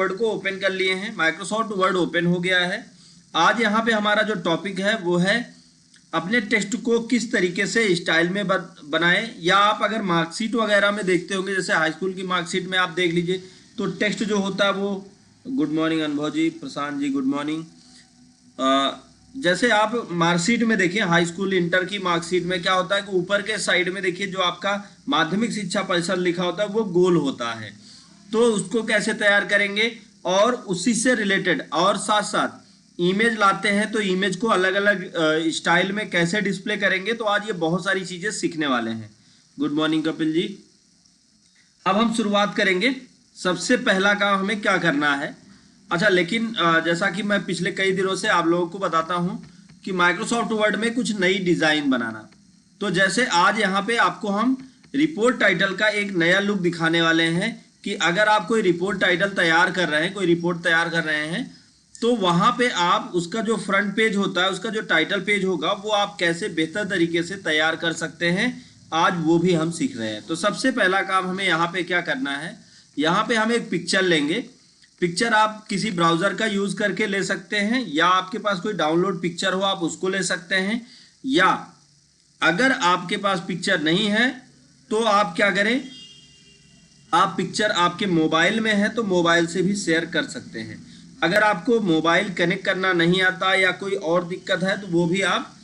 Word को open कर लिए हैं, माइक्रोसॉफ्ट वर्ड ओपन हो गया है। आज यहाँ पे हमारा जो टॉपिक है वो है अपने टेक्स्ट को किस तरीके से स्टाइल में बनाएं। या आप अगर मार्कशीट वगैरह में देखते होंगे, जैसे हाई स्कूल की मार्कशीट में आप देख लीजिए तो टेक्स्ट जो होता है वो, गुड मॉर्निंग अनुभव जी, प्रशांत जी गुड मॉर्निंग। जैसे आप मार्कशीट में देखिए, हाई स्कूल इंटर की मार्कशीट में क्या होता है कि ऊपर के साइड में देखिए जो आपका माध्यमिक शिक्षा परिषद लिखा होता है वो गोल होता है। तो उसको कैसे तैयार करेंगे और उसी से रिलेटेड और साथ साथ इमेज लाते हैं तो इमेज को अलग अलग स्टाइल में कैसे डिस्प्ले करेंगे। तो आज ये बहुत सारी चीजें सीखने वाले हैं। Good morning Kapil ji. अब हम शुरुआत करेंगे। सबसे पहला काम हमें क्या करना है। अच्छा, लेकिन जैसा कि मैं पिछले कई दिनों से आप लोगों को बताता हूं कि माइक्रोसॉफ्ट वर्ड में कुछ नई डिजाइन बनाना। तो जैसे आज यहाँ पे आपको हम रिपोर्ट टाइटल का एक नया लुक दिखाने वाले हैं कि अगर आप कोई रिपोर्ट टाइटल तैयार कर रहे हैं, कोई रिपोर्ट तैयार कर रहे हैं, तो वहां पे आप उसका जो फ्रंट पेज होता है, उसका जो टाइटल पेज होगा, वो आप कैसे बेहतर तरीके से तैयार कर सकते हैं, आज वो भी हम सीख रहे हैं। तो सबसे पहला काम हमें यहाँ पे क्या करना है, यहाँ पे हम एक पिक्चर लेंगे। पिक्चर आप किसी ब्राउजर का यूज करके ले सकते हैं, या आपके पास कोई डाउनलोड पिक्चर हो आप उसको ले सकते हैं, या अगर आपके पास पिक्चर नहीं है तो आप क्या करें, आप पिक्चर आपके मोबाइल में है तो मोबाइल से भी शेयर कर सकते हैं। अगर आपको मोबाइल कनेक्ट करना नहीं आता या कोई और दिक्कत है तो वो भी आप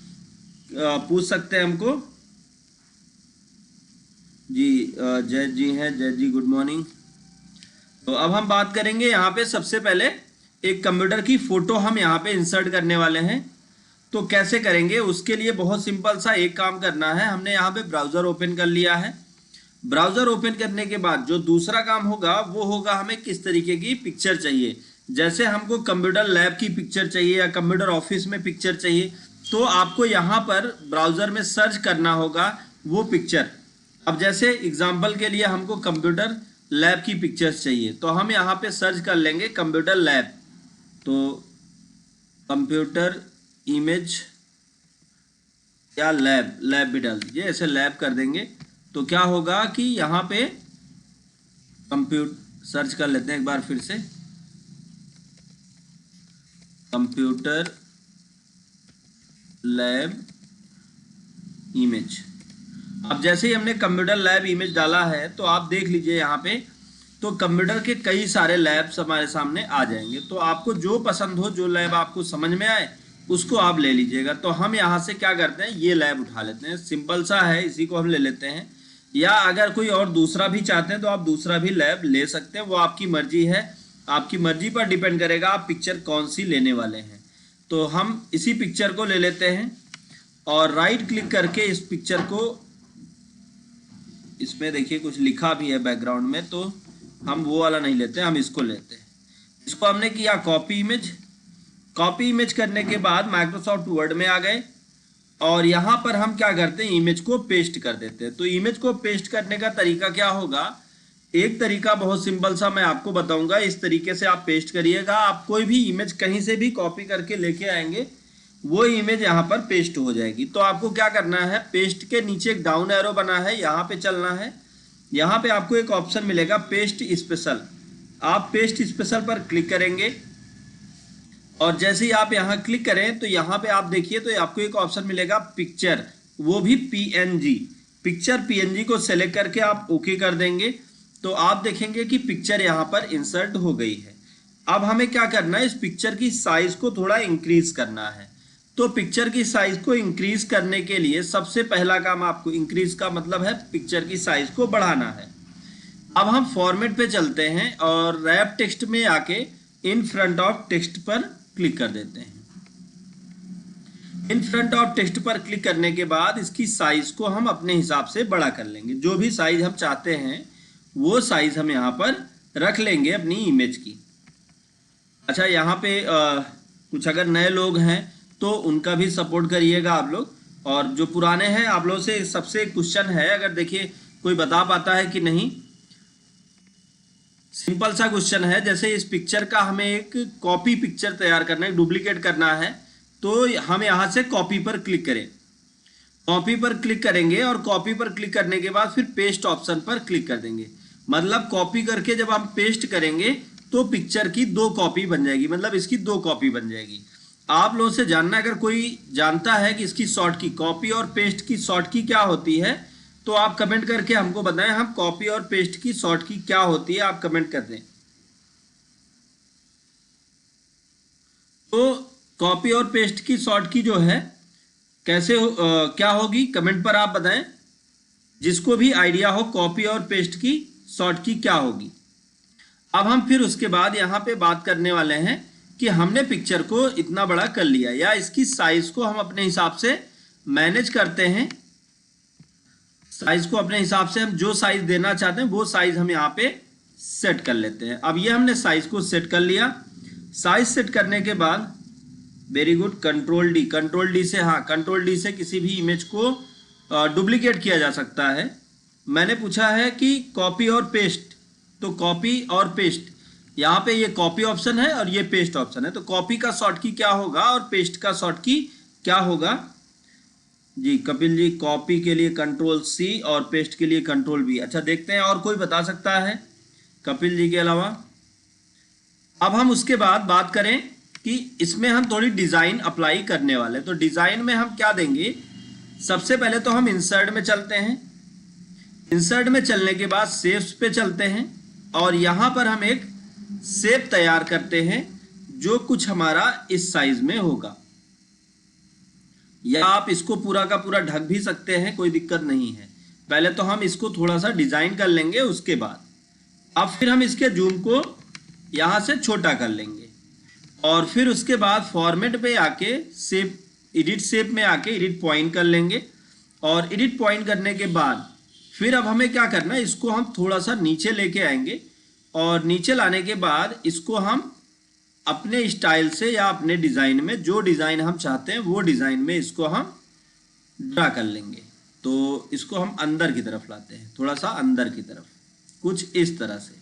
पूछ सकते हैं हमको। जी जय जी हैं, जय जी गुड मॉर्निंग। तो अब हम बात करेंगे, यहाँ पे सबसे पहले एक कंप्यूटर की फोटो हम यहाँ पे इंसर्ट करने वाले हैं। तो कैसे करेंगे, उसके लिए बहुत सिंपल सा एक काम करना है। हमने यहाँ पे ब्राउजर ओपन कर लिया है। ब्राउजर ओपन करने के बाद जो दूसरा काम होगा वो होगा हमें किस तरीके की पिक्चर चाहिए। जैसे हमको कंप्यूटर लैब की पिक्चर चाहिए या कंप्यूटर ऑफिस में पिक्चर चाहिए, तो आपको यहाँ पर ब्राउजर में सर्च करना होगा वो पिक्चर। अब जैसे एग्जाम्पल के लिए हमको कंप्यूटर लैब की पिक्चर्स चाहिए, तो हम यहाँ पे सर्च कर लेंगे कंप्यूटर लैब। तो कंप्यूटर इमेज या लैब, लैब भी डाल दीजिए, ऐसे लैब कर देंगे तो क्या होगा कि यहाँ पे कंप्यूटर सर्च कर लेते हैं एक बार फिर से, कंप्यूटर लैब इमेज। अब जैसे ही हमने कंप्यूटर लैब इमेज डाला है तो आप देख लीजिए यहाँ पे, तो कंप्यूटर के कई सारे लैब्स हमारे सामने आ जाएंगे। तो आपको जो पसंद हो, जो लैब आपको समझ में आए उसको आप ले लीजिएगा। तो हम यहाँ से क्या करते हैं, ये लैब उठा लेते हैं, सिंपल सा है, इसी को हम ले लेते हैं। या अगर कोई और दूसरा भी चाहते हैं तो आप दूसरा भी लैब ले सकते हैं, वो आपकी मर्जी है। आपकी मर्जी पर डिपेंड करेगा आप पिक्चर कौन सी लेने वाले हैं। तो हम इसी पिक्चर को ले लेते हैं और राइट क्लिक करके इस पिक्चर को, इसमें देखिए कुछ लिखा भी है बैकग्राउंड में, तो हम वो वाला नहीं लेते, हम इसको लेते हैं। इसको हमने किया कॉपी इमेज। कॉपी इमेज करने के बाद माइक्रोसॉफ्ट वर्ड में आ गए और यहाँ पर हम क्या करते हैं, इमेज को पेस्ट कर देते हैं। तो इमेज को पेस्ट करने का तरीका क्या होगा, एक तरीका बहुत सिंपल सा मैं आपको बताऊंगा, इस तरीके से आप पेस्ट करिएगा। आप कोई भी इमेज कहीं से भी कॉपी करके लेके आएंगे, वो इमेज यहाँ पर पेस्ट हो जाएगी। तो आपको क्या करना है, पेस्ट के नीचे एक डाउन एरो बना है, यहाँ पे चलना है। यहाँ पे आपको एक ऑप्शन मिलेगा पेस्ट स्पेशल, आप पेस्ट स्पेशल पर क्लिक करेंगे और जैसे ही आप यहाँ क्लिक करें तो यहाँ पे आप देखिए तो आपको एक ऑप्शन मिलेगा पिक्चर, वो भी पीएनजी। पिक्चर पीएनजी को सेलेक्ट करके आप ओके कर देंगे तो आप देखेंगे कि पिक्चर यहाँ पर इंसर्ट हो गई है। अब हमें क्या करना है, इस पिक्चर की साइज को थोड़ा इंक्रीज करना है। तो पिक्चर की साइज को इंक्रीज करने के लिए सबसे पहला काम, आपको इंक्रीज का मतलब है पिक्चर की साइज को बढ़ाना है। अब हम फॉर्मेट पे चलते हैं और रैप टेक्स्ट में आके इन फ्रंट ऑफ टेक्स्ट पर क्लिक कर देते हैं। इन फ्रंट ऑफ टेक्स्ट पर क्लिक करने के बाद इसकी साइज को हम अपने हिसाब से बड़ा कर लेंगे। जो भी साइज हम चाहते हैं वो साइज हम यहाँ पर रख लेंगे अपनी इमेज की। अच्छा, यहाँ पे कुछ अगर नए लोग हैं तो उनका भी सपोर्ट करिएगा आप लोग, और जो पुराने हैं आप लोग से सबसे क्वेश्चन है, अगर देखिए कोई बता पाता है कि नहीं। सिंपल सा क्वेश्चन है, जैसे इस पिक्चर का हमें एक कॉपी पिक्चर तैयार करना है, डुप्लीकेट करना है, तो हम यहाँ से कॉपी पर क्लिक करें। कॉपी पर क्लिक करेंगे और कॉपी पर क्लिक करने के बाद फिर पेस्ट ऑप्शन पर क्लिक कर देंगे। मतलब कॉपी करके जब हम पेस्ट करेंगे तो पिक्चर की 2 कॉपी बन जाएगी, मतलब इसकी 2 कॉपी बन जाएगी। आप लोगों से जानना, अगर कोई जानता है कि इसकी शॉर्ट की, कॉपी और पेस्ट की शॉर्ट की क्या होती है, तो आप कमेंट करके हमको बताएं। हम कॉपी और पेस्ट की शॉर्ट की क्या होती है आप कमेंट कर दें। तो कॉपी और पेस्ट की शॉर्ट की जो है क्या होगी, कमेंट पर आप बताएं। जिसको भी आइडिया हो कॉपी और पेस्ट की शॉर्ट की क्या होगी। अब हम फिर उसके बाद यहाँ पे बात करने वाले हैं कि हमने पिक्चर को इतना बड़ा कर लिया, या इसकी साइज को हम अपने हिसाब से मैनेज करते हैं। साइज को अपने हिसाब से हम जो साइज देना चाहते हैं वो साइज हम यहाँ पे सेट कर लेते हैं। अब ये हमने साइज को सेट कर लिया। साइज सेट करने के बाद वेरी गुड, कंट्रोल डी से, हाँ कंट्रोल डी से किसी भी इमेज को डुप्लीकेट किया जा सकता है। मैंने पूछा है कि कॉपी और पेस्ट, तो कॉपी और पेस्ट, यहाँ पे ये कॉपी ऑप्शन है और ये पेस्ट ऑप्शन है। तो कॉपी का शॉर्ट की क्या होगा और पेस्ट का शॉर्ट की क्या होगा जी कपिल जी? कॉपी के लिए कंट्रोल सी और पेस्ट के लिए कंट्रोल वी। अच्छा देखते हैं और कोई बता सकता है कपिल जी के अलावा? अब हम उसके बाद बात करें कि इसमें हम थोड़ी डिज़ाइन अप्लाई करने वाले। तो डिज़ाइन में हम क्या देंगे, सबसे पहले तो हम इंसर्ट में चलते हैं। इंसर्ट में चलने के बाद शेप्स पे चलते हैं और यहाँ पर हम एक शेप तैयार करते हैं जो कुछ हमारा इस साइज में होगा, या आप इसको पूरा का पूरा ढक भी सकते हैं, कोई दिक्कत नहीं है। पहले तो हम इसको थोड़ा सा डिज़ाइन कर लेंगे, उसके बाद अब फिर हम इसके जूम को यहाँ से छोटा कर लेंगे और फिर उसके बाद फॉर्मेट पे आके शेप, एडिट शेप में आके एडिट पॉइंट कर लेंगे। और एडिट पॉइंट करने के बाद फिर अब हमें क्या करना है, इसको हम थोड़ा सा नीचे लेके आएंगे और नीचे लाने के बाद इसको हम अपने स्टाइल से या अपने डिज़ाइन में, जो डिज़ाइन हम चाहते हैं वो डिज़ाइन में इसको हम ड्रा कर लेंगे। तो इसको हम अंदर की तरफ लाते हैं, थोड़ा सा अंदर की तरफ, कुछ इस तरह से,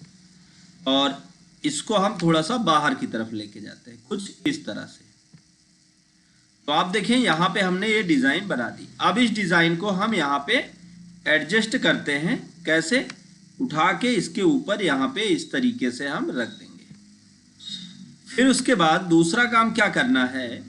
और इसको हम थोड़ा सा बाहर की तरफ लेके जाते हैं, कुछ इस तरह से। तो आप देखें यहाँ पे हमने ये डिज़ाइन बना दी। अब इस डिज़ाइन को हम यहाँ पे एडजस्ट करते हैं, कैसे? उठा के इसके ऊपर यहाँ पे इस तरीके से हम रख देंगे। फिर उसके बाद दूसरा काम क्या करना है,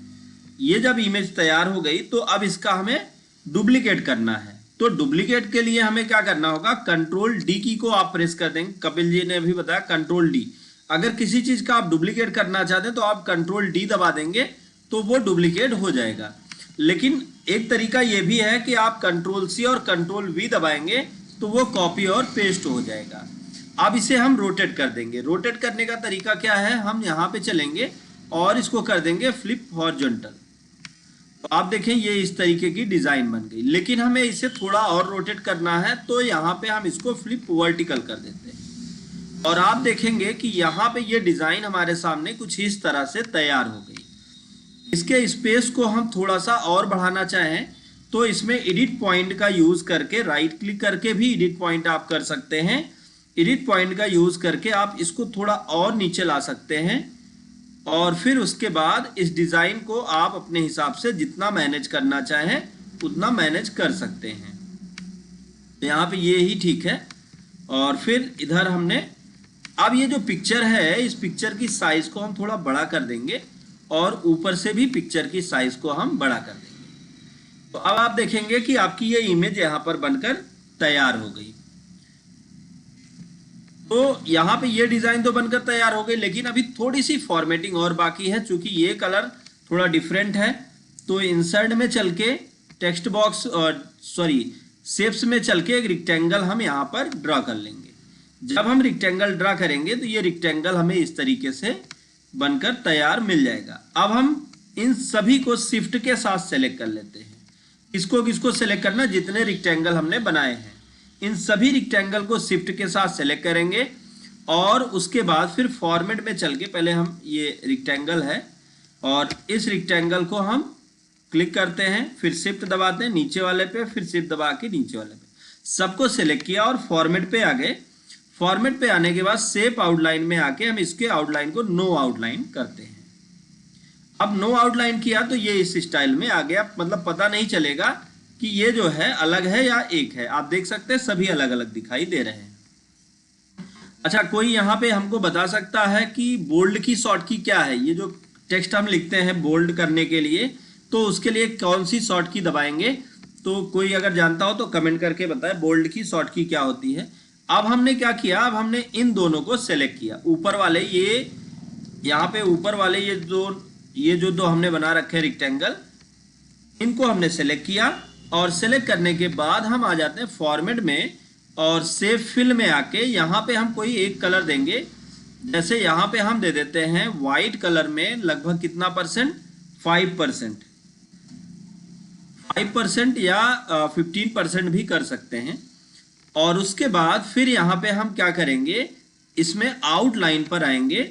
ये जब इमेज तैयार हो गई तो अब इसका हमें डुप्लीकेट करना है। तो डुप्लीकेट के लिए हमें क्या करना होगा, कंट्रोल डी की को आप प्रेस कर देंगे। कपिल जी ने भी बताया कंट्रोल डी। अगर किसी चीज़ का आप डुप्लीकेट करना चाहते हैं तो आप कंट्रोल डी दबा देंगे तो वो डुप्लीकेट हो जाएगा। लेकिन एक तरीका ये भी है कि आप कंट्रोल सी और कंट्रोल वी दबाएंगे तो वो कॉपी और पेस्ट हो जाएगा। अब इसे हम रोटेट कर देंगे। रोटेट करने का तरीका क्या है, हम यहाँ पे चलेंगे और इसको कर देंगे फ्लिप हॉरिजॉन्टल। तो आप देखें ये इस तरीके की डिज़ाइन बन गई। लेकिन हमें इसे थोड़ा और रोटेट करना है तो यहाँ पे हम इसको फ्लिप वर्टिकल कर देते हैं और आप देखेंगे कि यहाँ पे ये डिज़ाइन हमारे सामने कुछ इस तरह से तैयार हो गई। इसके स्पेस को हम थोड़ा सा और बढ़ाना चाहें तो इसमें एडिट पॉइंट का यूज़ करके, राइट क्लिक करके भी एडिट पॉइंट आप कर सकते हैं। एडिट पॉइंट का यूज़ करके आप इसको थोड़ा और नीचे ला सकते हैं और फिर उसके बाद इस डिज़ाइन को आप अपने हिसाब से जितना मैनेज करना चाहें उतना मैनेज कर सकते हैं। तो यहाँ पे ये ही ठीक है। और फिर इधर हमने, अब ये जो पिक्चर है इस पिक्चर की साइज़ को हम थोड़ा बड़ा कर देंगे और ऊपर से भी पिक्चर की साइज़ को हम बड़ा कर देंगे। तो अब आप देखेंगे कि आपकी ये इमेज यहाँ पर बनकर तैयार हो गई। तो यहाँ पे ये डिज़ाइन तो बनकर तैयार हो गई, लेकिन अभी थोड़ी सी फॉर्मेटिंग और बाकी है। चूंकि ये कलर थोड़ा डिफरेंट है तो इंसर्ट में चल के टेक्स्ट बॉक्स और शेप्स में चल के एक रेक्टेंगल हम यहाँ पर ड्रा कर लेंगे। जब हम रेक्टेंगल ड्रा करेंगे तो ये रेक्टेंगल हमें इस तरीके से बनकर तैयार मिल जाएगा। अब हम इन सभी को शिफ्ट के साथ सेलेक्ट कर लेते हैं। किसको सेलेक्ट करना, जितने रेक्टेंगल हमने बनाए हैं इन सभी रेक्टेंगल को शिफ्ट के साथ सेलेक्ट करेंगे और उसके बाद फिर फॉर्मेट में चल के, पहले हम ये रेक्टेंगल है और इस रेक्टेंगल को हम क्लिक करते हैं, फिर शिफ्ट दबाते हैं नीचे वाले पे, फिर शिफ्ट दबा के नीचे वाले पे, सबको सेलेक्ट किया और फॉर्मेट पे आ गए। फॉर्मेट पे आने के बाद शेप आउटलाइन में आके हम इसके आउटलाइन को नो आउटलाइन करते हैं। अब नो आउटलाइन किया तो ये इस स्टाइल में आ गया, मतलब पता नहीं चलेगा कि ये जो है अलग है या एक है। आप देख सकते हैं सभी अलग अलग दिखाई दे रहे हैं। अच्छा, कोई यहाँ पे हमको बता सकता है कि बोल्ड की शॉर्ट की क्या है? ये जो टेक्स्ट हम लिखते हैं बोल्ड करने के लिए, तो उसके लिए कौन सी शॉर्ट की दबाएंगे? तो कोई अगर जानता हो तो कमेंट करके बताए बोल्ड की शॉर्ट की क्या होती है। अब हमने क्या किया, अब हमने इन दोनों को सेलेक्ट किया। ऊपर वाले ये यहाँ पे ऊपर वाले ये जो दो हमने बना रखे हैं रेक्टेंगल, इनको हमने सेलेक्ट किया। और सेलेक्ट करने के बाद हम आ जाते हैं फॉर्मेट में और सेव फिल में आके यहाँ पे हम कोई एक कलर देंगे। जैसे यहाँ पे हम दे देते हैं वाइट कलर में लगभग कितना परसेंट, 5%, 5% या 15% भी कर सकते हैं। और उसके बाद फिर यहाँ पे हम क्या करेंगे, इसमें आउटलाइन पर आएंगे,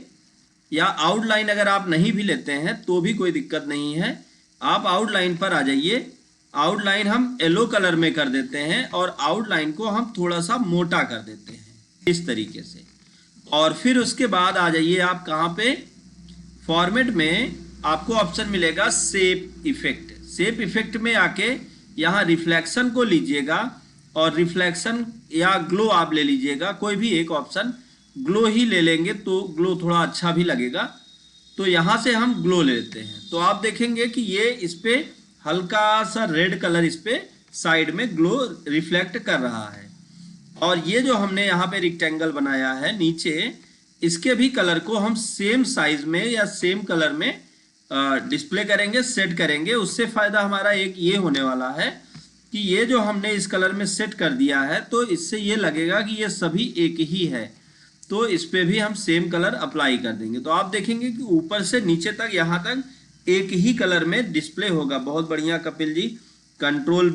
या आउटलाइन अगर आप नहीं भी लेते हैं तो भी कोई दिक्कत नहीं है, आप आउटलाइन पर आ जाइए। आउटलाइन हम येलो कलर में कर देते हैं और आउटलाइन को हम थोड़ा सा मोटा कर देते हैं इस तरीके से। और फिर उसके बाद आ जाइए आप कहाँ पे, फॉर्मेट में आपको ऑप्शन मिलेगा शेप इफेक्ट। शेप इफेक्ट में आके यहाँ रिफ्लेक्शन को लीजिएगा और रिफ्लेक्शन या ग्लो आप ले लीजिएगा, कोई भी एक ऑप्शन। ग्लो ही ले लेंगे तो ग्लो थोड़ा अच्छा भी लगेगा, तो यहाँ से हम ग्लो लेते हैं। तो आप देखेंगे कि ये इस पे हल्का सा रेड कलर इस पे साइड में ग्लो रिफ्लेक्ट कर रहा है। और ये जो हमने यहाँ पे रेक्टेंगल बनाया है नीचे, इसके भी कलर को हम सेम साइज में या सेम कलर में डिस्प्ले करेंगे, सेट करेंगे। उससे फायदा हमारा एक ये होने वाला है कि ये जो हमने इस कलर में सेट कर दिया है तो इससे ये लगेगा कि ये सभी एक ही है। तो इस पे भी हम सेम कलर अप्लाई कर देंगे, तो आप देखेंगे कि ऊपर से नीचे तक यहाँ तक एक ही कलर में डिस्प्ले होगा। बहुत बढ़िया कपिल जी। कंट्रोल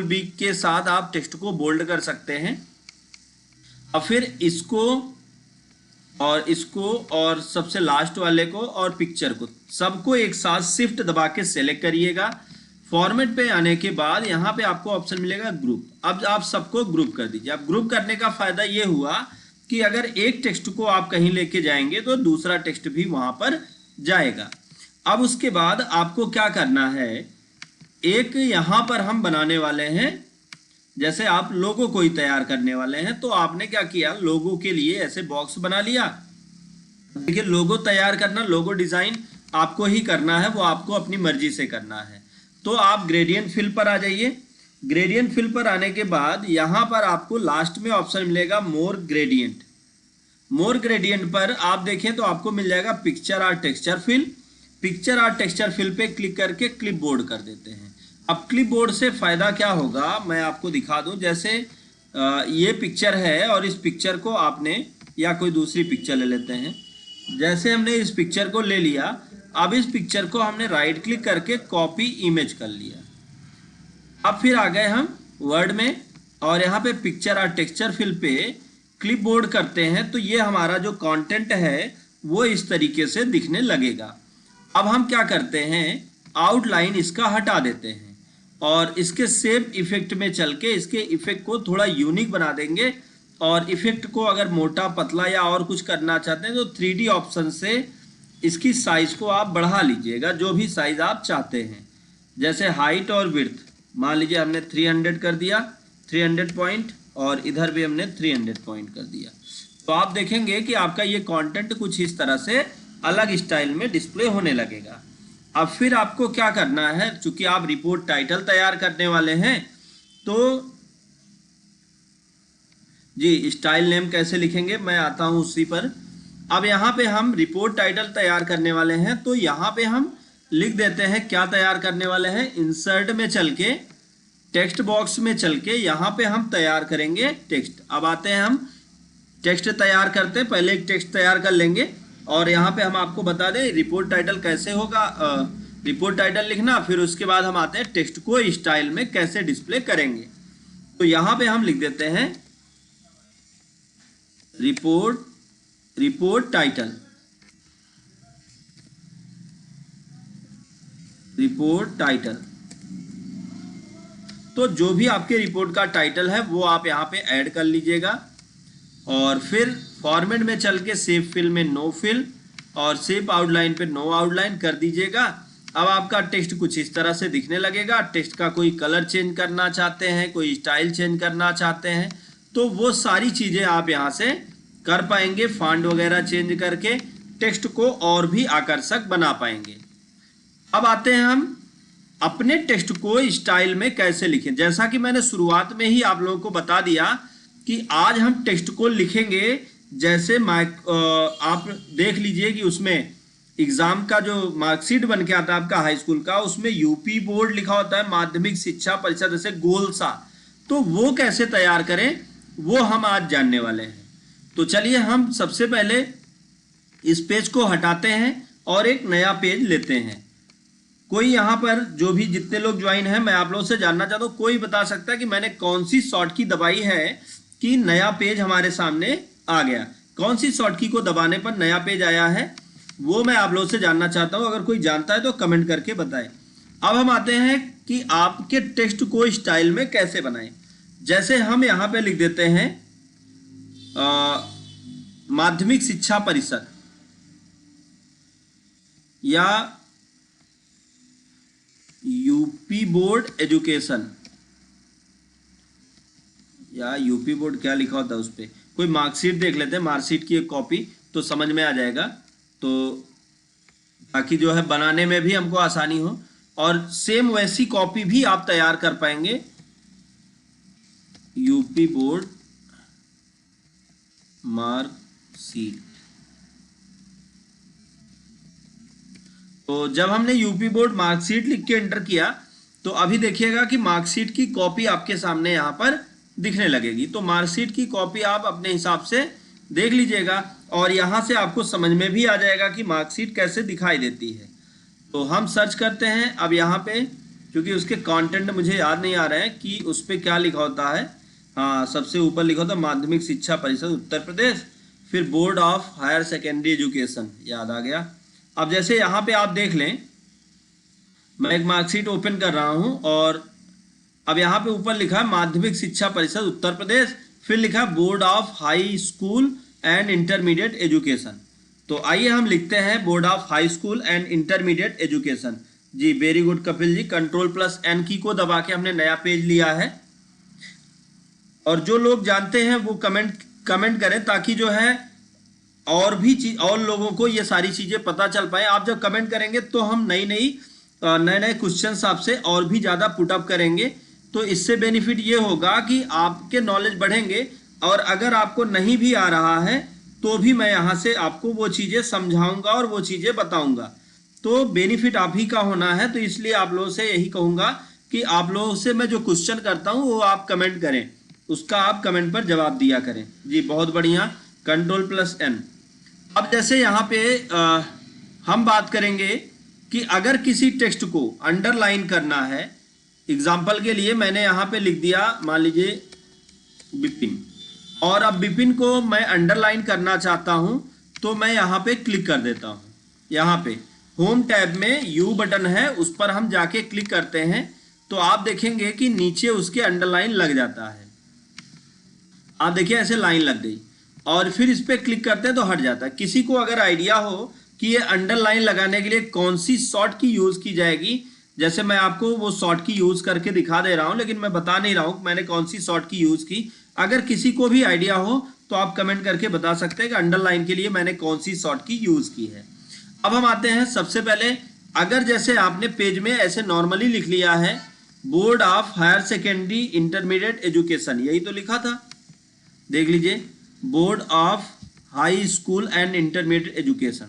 बी के साथ आप टेक्स्ट को बोल्ड कर सकते हैं। अब फिर इसको और सबसे लास्ट वाले को और पिक्चर को सबको एक साथ शिफ्ट दबा के सेलेक्ट करिएगा। फॉर्मेट पे आने के बाद यहाँ पे आपको ऑप्शन मिलेगा ग्रुप। अब आप सबको ग्रुप कर दीजिए। अब ग्रुप करने का फायदा ये हुआ कि अगर एक टेक्स्ट को आप कहीं लेके जाएंगे तो दूसरा टेक्स्ट भी वहां पर जाएगा। अब उसके बाद आपको क्या करना है, एक यहां पर हम बनाने वाले हैं, जैसे आप लोगो कोई तैयार करने वाले हैं तो आपने क्या किया, लोगो के लिए ऐसे बॉक्स बना लिया। देखिए, लोगो तैयार करना, लोगो डिजाइन आपको ही करना है, वो आपको अपनी मर्जी से करना है। तो आप ग्रेडियंट फिल पर आ जाइए। ग्रेडियंट फिल पर आने के बाद यहाँ पर आपको लास्ट में ऑप्शन मिलेगा मोर ग्रेडियंट। मोर ग्रेडियंट पर आप देखें तो आपको मिल जाएगा पिक्चर और टेक्सचर फिल। पिक्चर और टेक्सचर फिल पे क्लिक करके क्लिपबोर्ड कर देते हैं। अब क्लिपबोर्ड से फ़ायदा क्या होगा मैं आपको दिखा दूं। जैसे ये पिक्चर है और इस पिक्चर को आपने, या कोई दूसरी पिक्चर ले लेते हैं। जैसे हमने इस पिक्चर को ले लिया, अब इस पिक्चर को हमने राइट क्लिक करके कॉपी इमेज कर लिया। अब फिर आ गए हम वर्ड में और यहाँ पे पिक्चर और टेक्सचर फिल पे क्लिपबोर्ड करते हैं तो ये हमारा जो कंटेंट है वो इस तरीके से दिखने लगेगा। अब हम क्या करते हैं, आउटलाइन इसका हटा देते हैं और इसके शेप इफेक्ट में चल के इसके इफेक्ट को थोड़ा यूनिक बना देंगे। और इफेक्ट को अगर मोटा, पतला या और कुछ करना चाहते हैं तो 3D ऑप्शन से इसकी साइज को आप बढ़ा लीजिएगा, जो भी साइज आप चाहते हैं। जैसे हाइट और विड्थ मान लीजिए हमने 300 कर दिया, 300 पॉइंट, और इधर भी हमने 300 पॉइंट कर दिया। तो आप देखेंगे कि आपका ये कंटेंट कुछ इस तरह से अलग स्टाइल में डिस्प्ले होने लगेगा। अब फिर आपको क्या करना है, चूंकि आप रिपोर्ट टाइटल तैयार करने वाले हैं तो जी स्टाइल नेम कैसे लिखेंगे मैं आता हूं उसी पर। अब यहाँ पे हम रिपोर्ट टाइटल तैयार करने वाले हैं तो यहाँ पे हम लिख देते हैं क्या तैयार करने वाले हैं। इंसर्ट में चल के टेक्स्ट बॉक्स में चल के यहाँ पे हम तैयार करेंगे टेक्स्ट। अब आते हैं हम टेक्स्ट तैयार करते हैं, पहले एक टेक्स्ट तैयार कर लेंगे और यहाँ पे हम आपको बता दें रिपोर्ट टाइटल कैसे होगा। रिपोर्ट टाइटल लिखना, फिर उसके बाद हम आते हैं टेक्स्ट को स्टाइल में कैसे डिस्प्ले करेंगे। तो यहाँ पे हम लिख देते हैं रिपोर्ट टाइटल, रिपोर्ट टाइटल। तो जो भी आपके रिपोर्ट का टाइटल है वो आप यहाँ पे ऐड कर लीजिएगा और फिर फॉर्मेट में चल के सेव फिल में नो फिल और सेव आउटलाइन पे नो आउटलाइन कर दीजिएगा। अब आपका टेक्स्ट कुछ इस तरह से दिखने लगेगा। टेक्स्ट का कोई कलर चेंज करना चाहते हैं, कोई स्टाइल चेंज करना चाहते हैं तो वो सारी चीज़ें आप यहाँ से कर पाएंगे, फॉन्ट वगैरह चेंज करके टेक्स्ट को और भी आकर्षक बना पाएंगे। अब आते हैं हम अपने टेक्स्ट को स्टाइल में कैसे लिखें। जैसा कि मैंने शुरुआत में ही आप लोगों को बता दिया कि आज हम टेक्स्ट को लिखेंगे जैसे आप देख लीजिए कि उसमें एग्जाम का जो मार्कशीट बन के आता है आपका हाई स्कूल का, उसमें यूपी बोर्ड लिखा होता है, माध्यमिक शिक्षा परिषद जैसे गोल सा, तो वो कैसे तैयार करें वो हम आज जानने वाले हैं। तो चलिए हम सबसे पहले इस पेज को हटाते हैं और एक नया पेज लेते हैं। कोई यहाँ पर जो भी जितने लोग ज्वाइन हैं, मैं आप लोगों से जानना चाहता हूँ, कोई बता सकता है कि मैंने कौन सी शॉर्ट की दबाई है कि नया पेज हमारे सामने आ गया। कौन सी शॉर्ट की को दबाने पर नया पेज आया है वो मैं आप लोगों से जानना चाहता हूँ। अगर कोई जानता है तो कमेंट करके बताएं। अब हम आते हैं कि आपके टेक्स्ट को स्टाइल में कैसे बनाएं। जैसे हम यहाँ पे लिख देते हैं माध्यमिक शिक्षा परिषद या यूपी बोर्ड एजुकेशन, या यूपी बोर्ड क्या लिखा होता है उस पर, कोई मार्कशीट देख लेते हैं, मार्कशीट की एक कॉपी, तो समझ में आ जाएगा, तो ताकि जो है बनाने में भी हमको आसानी हो और सेम वैसी कॉपी भी आप तैयार कर पाएंगे। यूपी बोर्ड मार्कशीट, तो जब हमने यूपी बोर्ड मार्कशीट लिख के एंटर किया तो अभी देखिएगा कि मार्कशीट की कॉपी आपके सामने यहाँ पर दिखने लगेगी। तो मार्कशीट की कॉपी आप अपने हिसाब से देख लीजिएगा और यहाँ से आपको समझ में भी आ जाएगा कि मार्कशीट कैसे दिखाई देती है। तो हम सर्च करते हैं। अब यहाँ पे क्योंकि उसके कंटेंट मुझे याद नहीं आ रहे हैं कि उस पर क्या लिखा होता है। हाँ, सबसे ऊपर लिखा होता है माध्यमिक शिक्षा परिषद उत्तर प्रदेश, फिर board of higher secondary education, याद आ गया। अब जैसे यहाँ पे आप देख लें, मैं एक मार्कशीट ओपन कर रहा हूँ और अब यहाँ पे ऊपर लिखा है माध्यमिक शिक्षा परिषद उत्तर प्रदेश, फिर लिखा है board of high school and intermediate education. तो आइए हम लिखते हैं board of high school and intermediate education. जी very good Kapil ji, Ctrl+N की को दबा के हमने नया पेज लिया है। और जो लोग जानते हैं वो कमेंट करें ताकि जो है और भी चीज और लोगों को ये सारी चीजें पता चल पाए। आप जब कमेंट करेंगे तो हम नए नए क्वेश्चंस आपसे और भी ज़्यादा पुटअप करेंगे। तो इससे बेनिफिट ये होगा कि आपके नॉलेज बढ़ेंगे और अगर आपको नहीं भी आ रहा है तो भी मैं यहाँ से आपको वो चीज़ें समझाऊंगा और वो चीज़ें बताऊंगा। तो बेनिफिट आप ही का होना है। तो इसलिए आप लोगों से यही कहूँगा कि आप लोगों से मैं जो क्वेश्चन करता हूँ वो आप कमेंट करें, उसका आप कमेंट पर जवाब दिया करें। जी बहुत बढ़िया, Ctrl+N। अब जैसे यहाँ पे हम बात करेंगे कि अगर किसी टेक्स्ट को अंडरलाइन करना है, एग्जाम्पल के लिए मैंने यहाँ पे लिख दिया मान लीजिए विपिन, और अब विपिन को मैं अंडरलाइन करना चाहता हूँ तो मैं यहाँ पे क्लिक कर देता हूँ। यहाँ पे होम टैब में यू बटन है, उस पर हम जाके क्लिक करते हैं तो आप देखेंगे कि नीचे उसके अंडरलाइन लग जाता है। आप देखिए ऐसे लाइन लग गई और फिर इस पर क्लिक करते हैं तो हट जाता है। किसी को अगर आइडिया हो कि ये अंडरलाइन लगाने के लिए कौन सी शॉर्ट की यूज़ की जाएगी, जैसे मैं आपको वो शॉर्ट की यूज़ करके दिखा दे रहा हूँ लेकिन मैं बता नहीं रहा हूँ मैंने कौन सी शॉर्ट की यूज़ की। अगर किसी को भी आइडिया हो तो आप कमेंट करके बता सकते हैं कि अंडरलाइन के लिए मैंने कौन सी शॉर्ट की यूज़ की है। अब हम आते हैं सबसे पहले, अगर जैसे आपने पेज में ऐसे नॉर्मली लिख लिया है board of higher secondary intermediate education, यही तो लिखा था, देख लीजिए board of high school and intermediate education.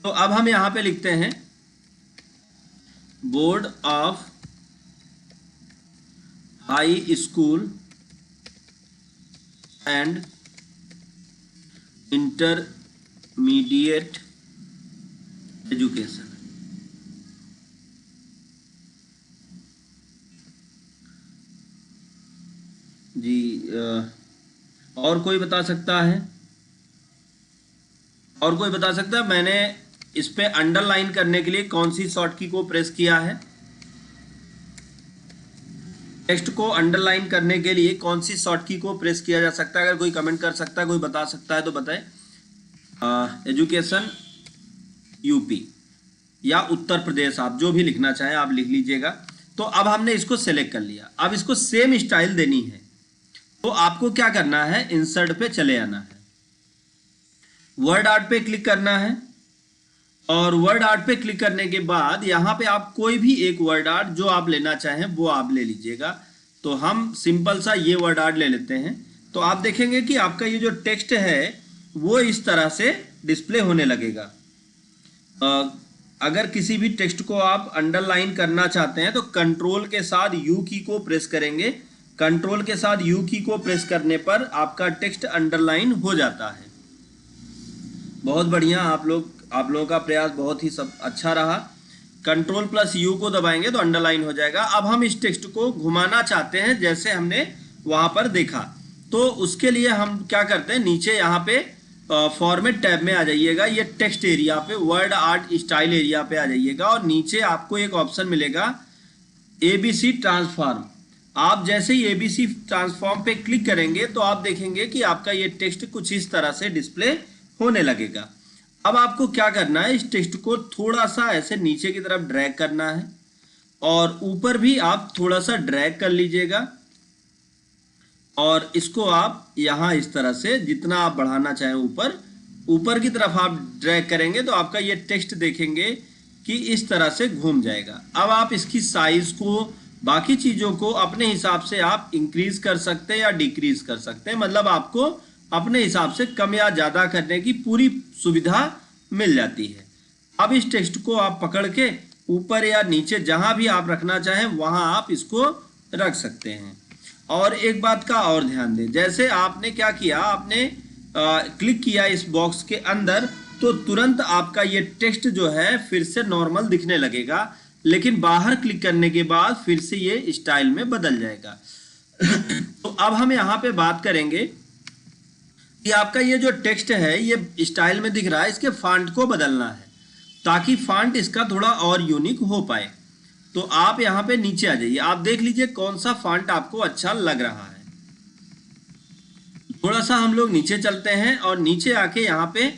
तो अब हम यहाँ पे लिखते हैं board of high school and intermediate education. जी और कोई बता सकता है? और कोई बता सकता है मैंने इस पे अंडरलाइन करने के लिए कौन सी शॉर्ट की को प्रेस किया है? टेक्स्ट को अंडरलाइन करने के लिए कौन सी शॉर्ट की को प्रेस किया जा सकता है? अगर कोई कमेंट कर सकता है, कोई बता सकता है तो बताएं। एजुकेशन यूपी या उत्तर प्रदेश, आप जो भी लिखना चाहें आप लिख लीजिएगा। तो अब हमने इसको सेलेक्ट कर लिया, अब इसको सेम स्टाइल देनी है। तो आपको क्या करना है, इंसर्ट पे चले आना है, वर्ड आर्ट पे क्लिक करना है, और वर्ड आर्ट पे क्लिक करने के बाद यहाँ पे आप कोई भी एक वर्ड आर्ट जो आप लेना चाहें वो आप ले लीजिएगा। तो हम सिंपल सा ये वर्ड आर्ट ले लेते हैं। तो आप देखेंगे कि आपका ये जो टेक्स्ट है वो इस तरह से डिस्प्ले होने लगेगा। अगर किसी भी टेक्स्ट को आप अंडरलाइन करना चाहते हैं तो कंट्रोल के साथ यू की को प्रेस करेंगे। कंट्रोल के साथ यू की को प्रेस करने पर आपका टेक्स्ट अंडरलाइन हो जाता है। बहुत बढ़िया, आप लोगों का प्रयास बहुत ही सब अच्छा रहा। कंट्रोल प्लस यू को दबाएंगे तो अंडरलाइन हो जाएगा। अब हम इस टेक्स्ट को घुमाना चाहते हैं जैसे हमने वहां पर देखा, तो उसके लिए हम क्या करते हैं, नीचे यहाँ पे फॉर्मेट टैब में आ जाइएगा, ये टेक्स्ट एरिया पे वर्ड आर्ट स्टाइल एरिया पे आ जाइएगा और नीचे आपको एक ऑप्शन मिलेगा ABC ट्रांसफॉर्म। आप जैसे ही ABC ट्रांसफॉर्म पे क्लिक करेंगे तो आप देखेंगे कि आपका ये टेक्स्ट कुछ इस तरह से डिस्प्ले होने लगेगा। अब आपको क्या करना है, इस टेक्स्ट को थोड़ा सा ऐसे नीचे की तरफ ड्रैग करना है और ऊपर भी आप थोड़ा सा ड्रैग कर लीजिएगा और इसको आप यहाँ इस तरह से जितना आप बढ़ाना चाहें ऊपर की तरफ आप ड्रैग करेंगे तो आपका ये टेक्स्ट देखेंगे कि इस तरह से घूम जाएगा। अब आप इसकी साइज को, बाकी चीज़ों को अपने हिसाब से आप इंक्रीज कर सकते हैं या डिक्रीज कर सकते हैं, मतलब आपको अपने हिसाब से कम या ज़्यादा करने की पूरी सुविधा मिल जाती है। अब इस टेक्स्ट को आप पकड़ के ऊपर या नीचे जहाँ भी आप रखना चाहें वहाँ आप इसको रख सकते हैं। और एक बात का और ध्यान दें, जैसे आपने क्या किया, आपने क्लिक किया इस बॉक्स के अंदर तो तुरंत आपका ये टेक्स्ट जो है फिर से नॉर्मल दिखने लगेगा, लेकिन बाहर क्लिक करने के बाद फिर से ये स्टाइल में बदल जाएगा। तो अब हम यहाँ पे बात करेंगे कि आपका ये जो टेक्स्ट है ये स्टाइल में दिख रहा है, इसके फॉन्ट को बदलना है ताकि फॉन्ट इसका थोड़ा और यूनिक हो पाए। तो आप यहाँ पे नीचे आ जाइए, आप देख लीजिए कौन सा फॉन्ट आपको अच्छा लग रहा है। थोड़ा सा हम लोग नीचे चलते हैं और नीचे आके यहाँ पे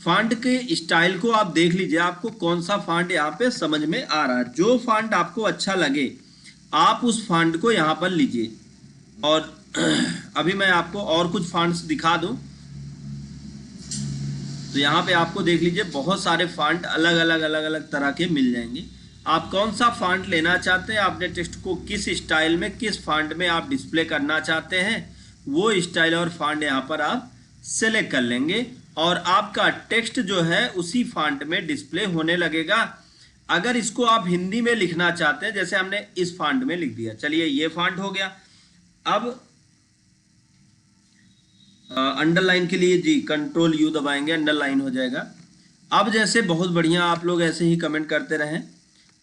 फॉन्ट के स्टाइल को आप देख लीजिए, आपको कौन सा फॉन्ट यहाँ पे समझ में आ रहा है। जो फॉन्ट आपको अच्छा लगे आप उस फॉन्ट को यहाँ पर लीजिए। और अभी मैं आपको और कुछ फॉन्ट्स दिखा दूं तो यहाँ पे आपको देख लीजिए बहुत सारे फॉन्ट अलग अलग तरह के मिल जाएंगे। आप कौन सा फॉन्ट लेना चाहते हैं, आपने टेक्स्ट को किस स्टाइल में, किस फॉन्ट में आप डिस्प्ले करना चाहते हैं, वो स्टाइल और फॉन्ट यहाँ पर आप सेलेक्ट कर लेंगे और आपका टेक्स्ट जो है उसी फॉन्ट में डिस्प्ले होने लगेगा। अगर इसको आप हिंदी में लिखना चाहते हैं, जैसे हमने इस फॉन्ट में लिख दिया, चलिए ये फॉन्ट हो गया। अब अंडरलाइन के लिए जी कंट्रोल यू दबाएंगे, अंडरलाइन हो जाएगा। अब जैसे बहुत बढ़िया, आप लोग ऐसे ही कमेंट करते रहें।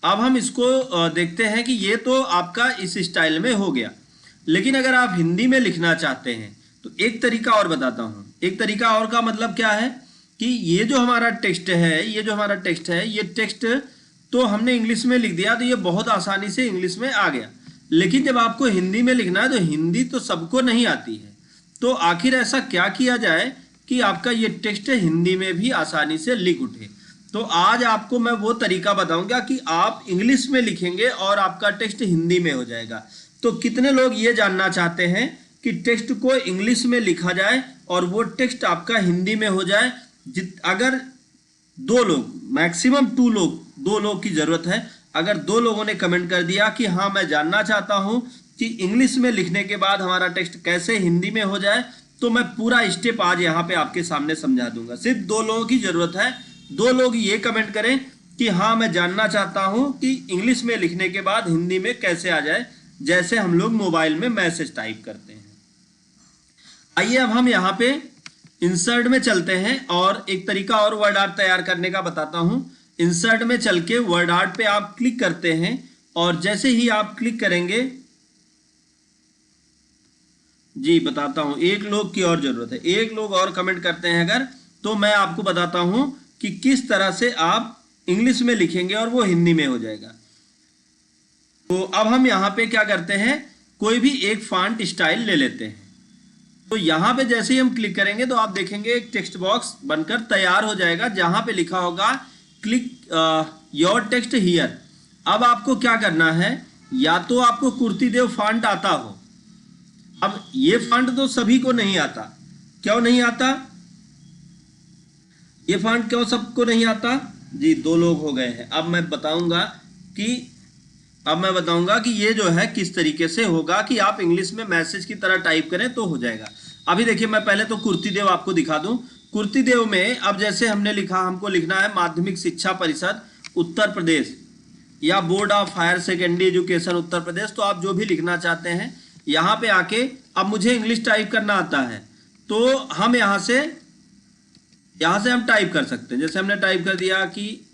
अब हम इसको देखते हैं कि ये तो आपका इस स्टाइल में हो गया, लेकिन अगर आप हिंदी में लिखना चाहते हैं तो एक तरीका और बताता हूँ। एक तरीका और का मतलब क्या है कि ये जो हमारा टेक्स्ट है, ये टेक्स्ट तो हमने इंग्लिश में लिख दिया तो ये बहुत आसानी से इंग्लिश में आ गया, लेकिन जब आपको हिंदी में लिखना है तो हिंदी तो सबको नहीं आती है। तो आखिर ऐसा क्या किया जाए कि आपका ये टेक्स्ट हिंदी में भी आसानी से लिख उठे। तो आज आपको मैं वो तरीका बताऊंगा कि आप इंग्लिश में लिखेंगे और आपका टेक्स्ट हिंदी में हो जाएगा। तो कितने लोग ये जानना चाहते हैं कि टेक्स्ट को इंग्लिश में लिखा जाए और वो टेक्स्ट आपका हिंदी में हो जाए? अगर 2 लोग, मैक्सिमम 2 लोग की जरूरत है। अगर 2 लोगों ने कमेंट कर दिया कि हाँ मैं जानना चाहता हूँ कि इंग्लिश में लिखने के बाद हमारा टेक्स्ट कैसे हिंदी में हो जाए, तो मैं पूरा स्टेप आज यहाँ पे आपके सामने समझा दूंगा। सिर्फ 2 लोगों की जरूरत है। 2 लोग ये कमेंट करें कि हाँ मैं जानना चाहता हूँ कि इंग्लिश में लिखने के बाद हिंदी में कैसे आ जाए, जैसे हम लोग मोबाइल में मैसेज टाइप करते हैं। आइए अब हम यहाँ पे इंसर्ट में चलते हैं और एक तरीका और वर्ड आर्ट तैयार करने का बताता हूँ। इंसर्ट में चल के वर्ड आर्ट पे आप क्लिक करते हैं और जैसे ही आप क्लिक करेंगे, जी बताता हूँ, 1 लोग की और जरूरत है। 1 लोग और कमेंट करते हैं अगर, तो मैं आपको बताता हूँ कि किस तरह से आप इंग्लिश में लिखेंगे और वो हिंदी में हो जाएगा। तो अब हम यहाँ पे क्या करते हैं, कोई भी एक फॉन्ट स्टाइल ले लेते हैं। तो यहाँ पे जैसे ही हम क्लिक करेंगे तो आप देखेंगे एक टेक्स्ट बॉक्स बनकर तैयार हो जाएगा जहाँ पे लिखा होगा क्लिक योर टेक्स्ट हियर। अब आपको क्या करना है, या तो आपको कुर्ती देव फॉन्ट आता हो, अब ये फॉन्ट तो सभी को नहीं आता, क्यों नहीं आता? ये फॉन्ट क्यों सबको नहीं आता जी? 2 लोग हो गए हैं। अब मैं बताऊंगा कि ये जो है किस तरीके से होगा कि आप इंग्लिश में मैसेज की तरह टाइप करें तो हो जाएगा। अभी देखिए, मैं पहले तो कुर्तीदेव आपको दिखा दूं। कुर्तीदेव में अब जैसे हमने लिखा, हमको लिखना है माध्यमिक शिक्षा परिषद उत्तर प्रदेश या board of higher secondary education Uttar Pradesh, तो आप जो भी लिखना चाहते हैं यहाँ पे आके, अब मुझे इंग्लिश टाइप करना आता है तो हम यहाँ से हम टाइप कर सकते हैं। जैसे हमने टाइप कर दिया कि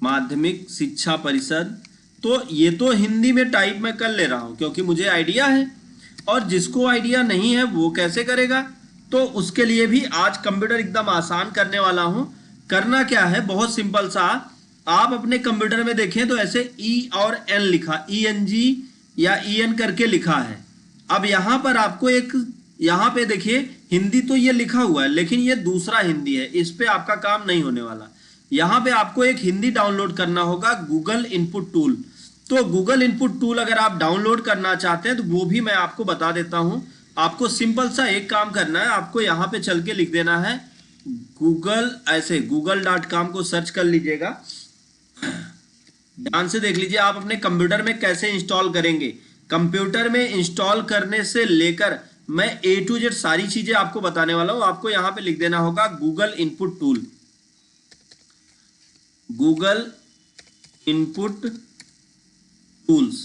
माध्यमिक शिक्षा परिषद, तो ये तो हिंदी में टाइप मैं कर ले रहा हूं क्योंकि मुझे आइडिया है, और जिसको आइडिया नहीं है वो कैसे करेगा? तो उसके लिए भी आज कंप्यूटर एकदम आसान करने वाला हूं। करना क्या है, बहुत सिंपल सा, आप अपने कंप्यूटर में देखें तो ऐसे ई और एन लिखा, ENG या EN करके लिखा है। अब यहाँ पर आपको यहाँ पे देखिए हिंदी तो ये लिखा हुआ है, लेकिन ये दूसरा हिंदी है, इस पे आपका काम नहीं होने वाला। यहाँ पे आपको एक हिंदी डाउनलोड करना होगा, गूगल इनपुट टूल। तो गूगल इनपुट टूल अगर आप डाउनलोड करना चाहते हैं तो वो भी मैं आपको बता देता हूं। आपको सिंपल सा एक काम करना है, आपको यहाँ पे चल के लिख देना है गूगल, ऐसे google.com को सर्च कर लीजिएगा। ध्यान से देख लीजिए आप अपने कंप्यूटर में कैसे इंस्टॉल करेंगे। कंप्यूटर में इंस्टॉल करने से लेकर मैं A to Z सारी चीजें आपको बताने वाला हूं। आपको यहाँ पे लिख देना होगा Google input tool, Google input tools.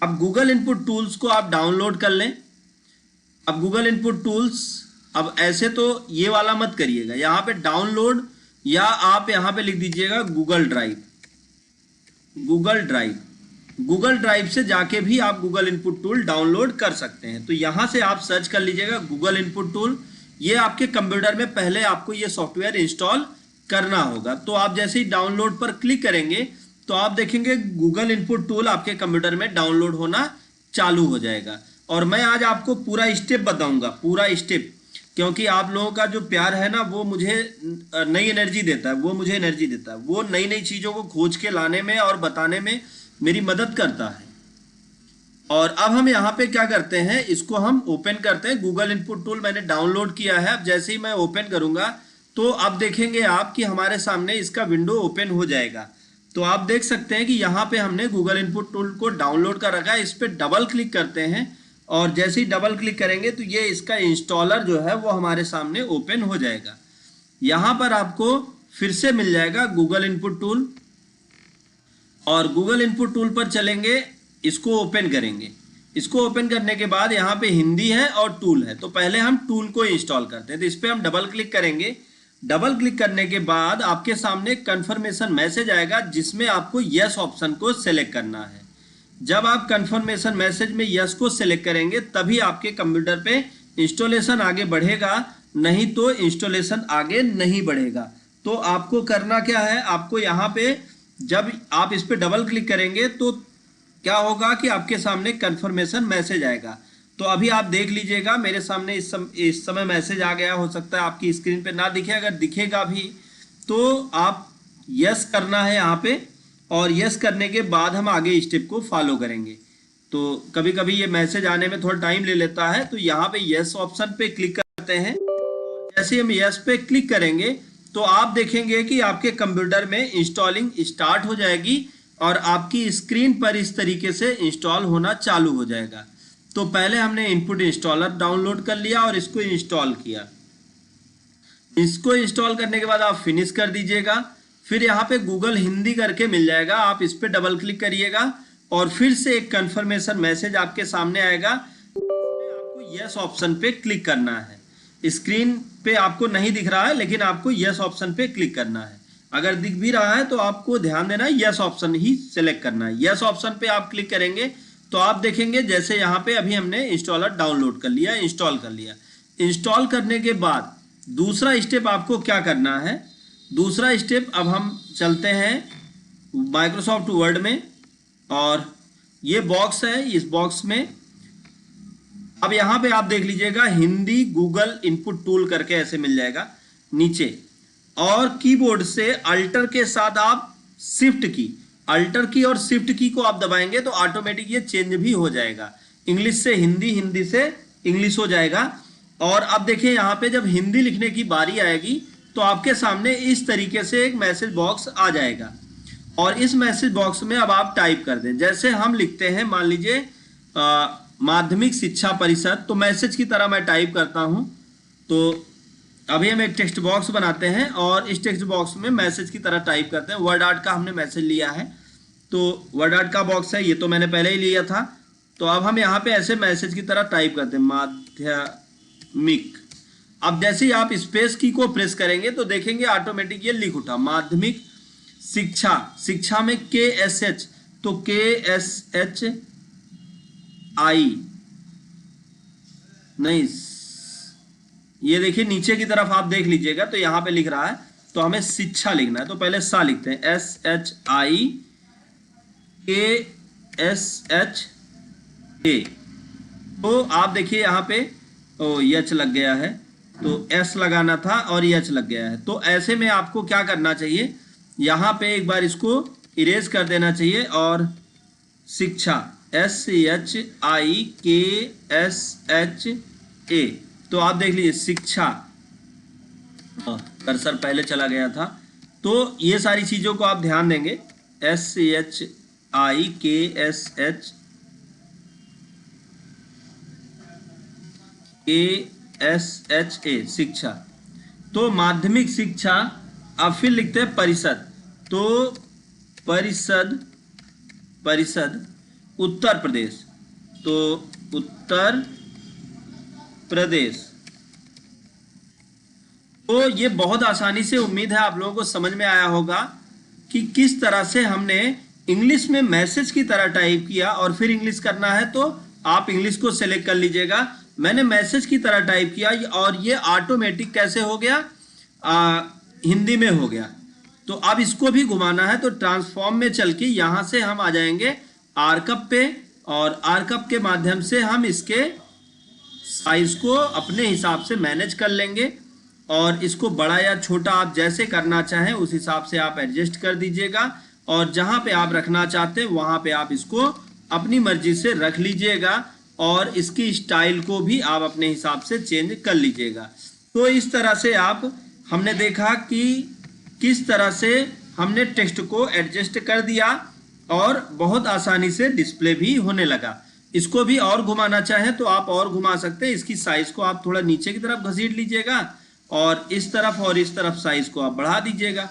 अब गूगल इनपुट टूल्स को आप डाउनलोड कर लें। अब गूगल इनपुट टूल्स, अब ऐसे तो ये वाला मत करिएगा, यहाँ पे डाउनलोड, या आप यहाँ पे लिख दीजिएगा गूगल ड्राइव। गूगल ड्राइव से जाके भी आप गूगल इनपुट टूल डाउनलोड कर सकते हैं। तो यहाँ से आप सर्च कर लीजिएगा गूगल इनपुट टूल। ये आपके कंप्यूटर में पहले आपको ये सॉफ्टवेयर इंस्टॉल करना होगा। तो आप जैसे ही डाउनलोड पर क्लिक करेंगे तो आप देखेंगे गूगल इनपुट टूल आपके कंप्यूटर में डाउनलोड होना चालू हो जाएगा। और मैं आज आपको पूरा स्टेप बताऊंगा, पूरा स्टेप, क्योंकि आप लोगों का जो प्यार है ना वो मुझे नई एनर्जी देता है, वो मुझे एनर्जी देता है, वो नई नई चीज़ों को खोज के लाने में और बताने में मेरी मदद करता है। और अब हम यहाँ पे क्या करते हैं, इसको हम ओपन करते हैं। गूगल इनपुट टूल मैंने डाउनलोड किया है। अब जैसे ही मैं ओपन करूँगा तो अब देखेंगे आप कि हमारे सामने इसका विंडो ओपन हो जाएगा। तो आप देख सकते हैं कि यहाँ पे हमने गूगल इनपुट टूल को डाउनलोड कर रखा है। इस पर डबल क्लिक करते हैं और जैसे ही डबल क्लिक करेंगे तो ये इसका इंस्टॉलर जो है वो हमारे सामने ओपन हो जाएगा। यहाँ पर आपको फिर से मिल जाएगा गूगल इनपुट टूल, और गूगल इनपुट टूल पर चलेंगे, इसको ओपन करेंगे। इसको ओपन करने के बाद यहाँ पे हिंदी है और टूल है, तो पहले हम टूल को इंस्टॉल करते हैं। तो इस पर हम डबल क्लिक करेंगे। डबल क्लिक करने के बाद आपके सामने कंफर्मेशन मैसेज आएगा जिसमें आपको यस ऑप्शन को सिलेक्ट करना है। जब आप कंफर्मेशन मैसेज में यस को सिलेक्ट करेंगे तभी आपके कंप्यूटर पे इंस्टॉलेशन आगे बढ़ेगा, नहीं तो इंस्टॉलेशन आगे नहीं बढ़ेगा। तो आपको करना क्या है, आपको यहाँ पे जब आप इस पे डबल क्लिक करेंगे तो क्या होगा कि आपके सामने कंफर्मेशन मैसेज आएगा। तो अभी आप देख लीजिएगा मेरे सामने इस समय मैसेज आ गया। हो सकता है आपकी स्क्रीन पे ना दिखे, अगर दिखेगा भी तो आप यस करना है यहाँ पे, और यस करने के बाद हम आगे स्टेप को फॉलो करेंगे। तो कभी कभी ये मैसेज आने में थोड़ा टाइम ले लेता है। तो यहाँ पे यस ऑप्शन पे क्लिक करते हैं। जैसे हम यस पे क्लिक करेंगे तो आप देखेंगे कि आपके कंप्यूटर में इंस्टॉलिंग स्टार्ट हो जाएगी और आपकी स्क्रीन पर इस तरीके से इंस्टॉल होना चालू हो जाएगा। तो पहले हमने इनपुट इंस्टॉलर डाउनलोड कर लिया और इसको इंस्टॉल किया। इसको इंस्टॉल करने के बाद आप फिनिश कर दीजिएगा। फिर यहाँ पे गूगल हिंदी करके मिल जाएगा, आप इस पे डबल क्लिक करिएगा और फिर से एक कंफर्मेशन मैसेज आपके सामने आएगा। आपको यस ऑप्शन पे क्लिक करना है। स्क्रीन पे आपको नहीं दिख रहा है लेकिन आपको यस ऑप्शन पे क्लिक करना है। अगर दिख भी रहा है तो आपको ध्यान देना है यस ऑप्शन ही सिलेक्ट करना है। यस ऑप्शन पे आप क्लिक करेंगे तो आप देखेंगे जैसे यहाँ पे अभी हमने इंस्टॉलर डाउनलोड कर लिया, इंस्टॉल कर लिया। इंस्टॉल करने के बाद दूसरा स्टेप आपको क्या करना है, दूसरा स्टेप अब हम चलते हैं माइक्रोसॉफ्ट वर्ड में, और ये बॉक्स है, इस बॉक्स में अब यहाँ पे आप देख लीजिएगा हिंदी गूगल इनपुट टूल करके ऐसे मिल जाएगा नीचे, और कीबोर्ड से अल्टर के साथ आप शिफ्ट की अल्टर की और शिफ्ट की को आप दबाएंगे तो ऑटोमेटिक ये चेंज भी हो जाएगा, इंग्लिश से हिंदी, हिंदी से इंग्लिश हो जाएगा। और अब देखिए यहाँ पे जब हिंदी लिखने की बारी आएगी तो आपके सामने इस तरीके से एक मैसेज बॉक्स आ जाएगा, और इस मैसेज बॉक्स में अब आप टाइप कर दें। जैसे हम लिखते हैं, मान लीजिए माध्यमिक शिक्षा परिषद, तो मैसेज की तरह मैं टाइप करता हूं। तो अभी हम एक टेक्स्ट बॉक्स बनाते हैं और इस टेक्स्ट बॉक्स में मैसेज की तरह टाइप करते हैं। वर्ड आर्ट का हमने मैसेज लिया है, तो वर्ड आर्ट का बॉक्स है ये, तो मैंने पहले ही लिया था। तो अब हम यहाँ पे ऐसे मैसेज की तरह टाइप करते हैं, माध्यमिक। अब जैसे ही आप स्पेस की को प्रेस करेंगे तो देखेंगे ऑटोमेटिक ये लिख उठा, माध्यमिक शिक्षा। शिक्षा में KSH, तो KSHI नहीं, ये देखिए नीचे की तरफ आप देख लीजिएगा तो यहाँ पे लिख रहा है, तो हमें शिक्षा लिखना है, तो पहले सा लिखते हैं, SHIKSHA। तो आप देखिए यहाँ पे एच लग गया है, तो एस लगाना था और एच लग गया है। तो ऐसे में आपको क्या करना चाहिए, यहाँ पे एक बार इसको इरेज कर देना चाहिए और शिक्षा SHIKSHA, तो आप देख लीजिए शिक्षा, कर्सर पहले चला गया था। तो ये सारी चीज़ों को आप ध्यान देंगे, SHIKSHA शिक्षा। तो माध्यमिक शिक्षा, अब फिर लिखते हैं परिषद, तो परिषद उत्तर प्रदेश, तो उत्तर प्रदेश। तो ये बहुत आसानी से, उम्मीद है आप लोगों को समझ में आया होगा कि किस तरह से हमने इंग्लिश में मैसेज की तरह टाइप किया, और फिर इंग्लिश करना है तो आप इंग्लिश को सेलेक्ट कर लीजिएगा। मैंने मैसेज की तरह टाइप किया और ये ऑटोमेटिक कैसे हो गया, हिंदी में हो गया। तो अब इसको भी घुमाना है तो ट्रांसफॉर्म में चल के यहाँ से हम आ जाएंगे आर्कअप पे, और आर्कअप के माध्यम से हम इसके साइज को अपने हिसाब से मैनेज कर लेंगे, और इसको बड़ा या छोटा आप जैसे करना चाहें उस हिसाब से आप एडजस्ट कर दीजिएगा, और जहां पे आप रखना चाहते हैं वहां पे आप इसको अपनी मर्जी से रख लीजिएगा, और इसकी स्टाइल को भी आप अपने हिसाब से चेंज कर लीजिएगा। तो इस तरह से हमने देखा कि किस तरह से हमने टेक्स्ट को एडजस्ट कर दिया और बहुत आसानी से डिस्प्ले भी होने लगा। इसको भी और घुमाना चाहें तो आप और घुमा सकते हैं, इसकी साइज को आप थोड़ा नीचे की तरफ घसीट लीजिएगा और इस तरफ और इस तरफ साइज को आप बढ़ा दीजिएगा,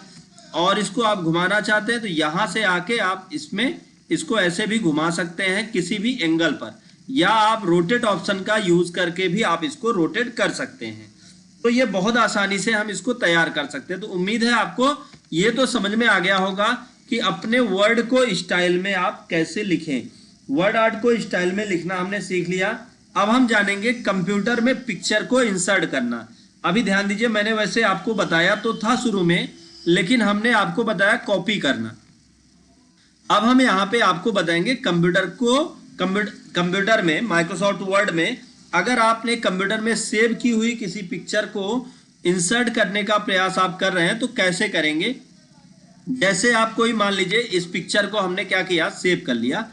और इसको आप घुमाना चाहते हैं तो यहाँ से आके आप इसमें इसको ऐसे भी घुमा सकते हैं किसी भी एंगल पर, या आप रोटेट ऑप्शन का यूज करके भी आप इसको रोटेट कर सकते हैं। तो ये बहुत आसानी से हम इसको तैयार कर सकते हैं। तो उम्मीद है आपको ये तो समझ में आ गया होगा कि अपने वर्ड को स्टाइल में आप कैसे लिखें। वर्ड आर्ट को स्टाइल में लिखना हमने सीख लिया। अब हम जानेंगे कंप्यूटर में पिक्चर को इंसर्ट करना। अभी ध्यान दीजिए, मैंने वैसे आपको बताया तो था शुरू में, लेकिन हमने आपको बताया कॉपी करना। अब हम यहाँ पे आपको बताएंगे कंप्यूटर में, माइक्रोसॉफ्ट वर्ड में अगर आपने कंप्यूटर में सेव की हुई किसी पिक्चर को इंसर्ट करने का प्रयास आप कर रहे हैं तो कैसे करेंगे। जैसे आप कोई मान लीजिए इस पिक्चर को हमने क्या किया, सेव कर लिया,